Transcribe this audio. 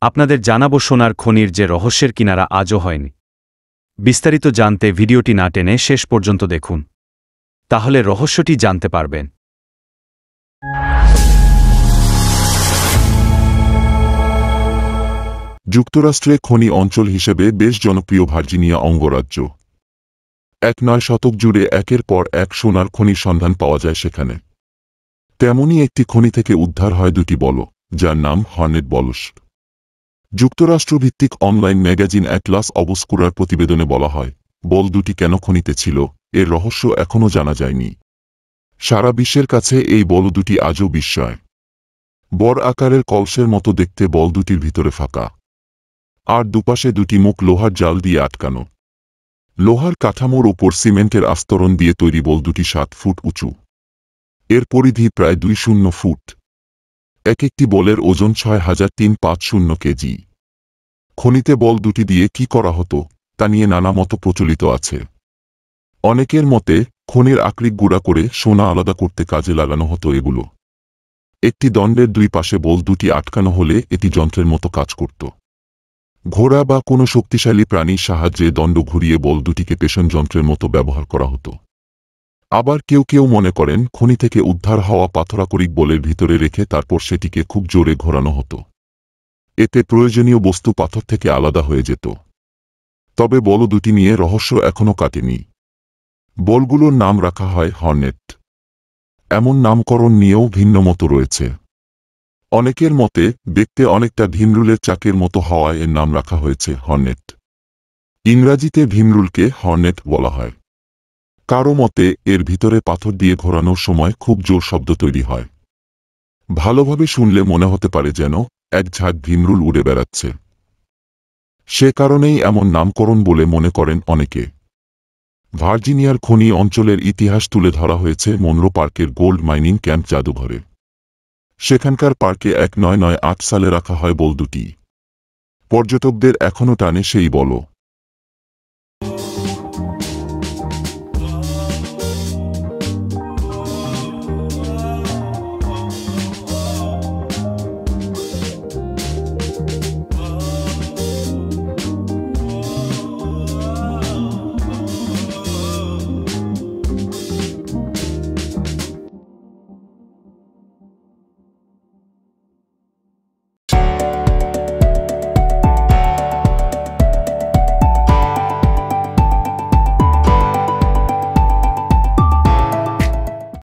আপনাদের জানাবো সোনার খনির যে রহস্যের কিনারা আজও হয়নি। বিস্তারিত জানতে ভিডিওটি না টেনে শেষ পর্যন্ত দেখুন, তাহলে রহস্যটি জানতে পারবেন। যুক্তরাষ্ট্রে খনি অঞ্চল হিসেবে বেশ জনপ্রিয় ভার্জিনিয়া অঙ্গরাজ্য। 9 শতক জুড়ে একের পর এক সোনার খনির সন্ধান পাওয়া যায় সেখানে। তেমনই একটি খনি থেকে উদ্ধার হয় 2টি বল, যার নাম হর্নেট বলস। যুক্তরাষ্ট্রভিত্তিক অনলাইন ম্যাগাজিন অ্যাটলাস অবস্কুরার প্রতিবেদনে বলা হয়, বল 2টি কেন খনিতে ছিল এর রহস্য এখনও জানা যায়নি। সারা বিশ্বের কাছে এই বল 2টি আজও বিস্ময়। বড় আকারের কলসের মতো দেখতে বল 2টির ভিতরে ফাঁকা, আর দুপাশে 2টি মুখ লোহার জাল দিয়ে আটকানো। লোহার কাঠামোর ওপর সিমেন্টের আস্তরণ দিয়ে তৈরি বল 2টি 7 ফুট উঁচু। এর পরিধি প্রায় 20 ফুট। এক একটি বলের ওজন 6350 কেজি। খনিতে বল 2টি দিয়ে কি করা হতো তা নিয়ে নানা মত প্রচলিত আছে। অনেকের মতে খনির আকরিক গুঁড়া করে সোনা আলাদা করতে কাজে লাগানো হতো এগুলো। একটি দণ্ডের 2 পাশে বল 2টি আটকানো হলে এটি যন্ত্রের মতো কাজ করত। ঘোড়া বা কোনো শক্তিশালী প্রাণীর সাহায্যে দণ্ড ঘুরিয়ে বল 2টিকে পেষণ যন্ত্রের মতো ব্যবহার করা হতো। আবার কেউ কেউ মনে করেন খনি থেকে উদ্ধার হওয়া পাথরাকরিক বলের ভিতরে রেখে তারপর সেটিকে খুব জোরে ঘোরানো হতো। এতে প্রয়োজনীয় বস্তু পাথর থেকে আলাদা হয়ে যেত। তবে বল 2টি নিয়ে রহস্য এখনও কাটেনি। বলগুলোর নাম রাখা হয় হর্নেট। এমন নামকরণ নিয়েও ভিন্ন মত রয়েছে। অনেকের মতে দেখতে অনেকটা ভীমরুলের চাকের মতো হওয়ায় এর নাম রাখা হয়েছে হর্নেট। ইংরাজিতে ভীমরুলকে হর্নেট বলা হয়। কারো মতে এর ভিতরে পাথর দিয়ে ঘোরানোর সময় খুব জোর শব্দ তৈরি হয়। ভালোভাবে শুনলে মনে হতে পারে যেন এক ঝাঁক ভীমরুল উড়ে বেড়াচ্ছে। সে কারণেই এমন নামকরণ বলে মনে করেন অনেকে। ভার্জিনিয়ার খনি অঞ্চলের ইতিহাস তুলে ধরা হয়েছে মনরো পার্কের গোল্ড মাইনিং ক্যাম্প জাদুঘরে। সেখানকার পার্কে 1998 সালে রাখা হয় বল 2টি। পর্যটকদের এখনও টানে সেই বল।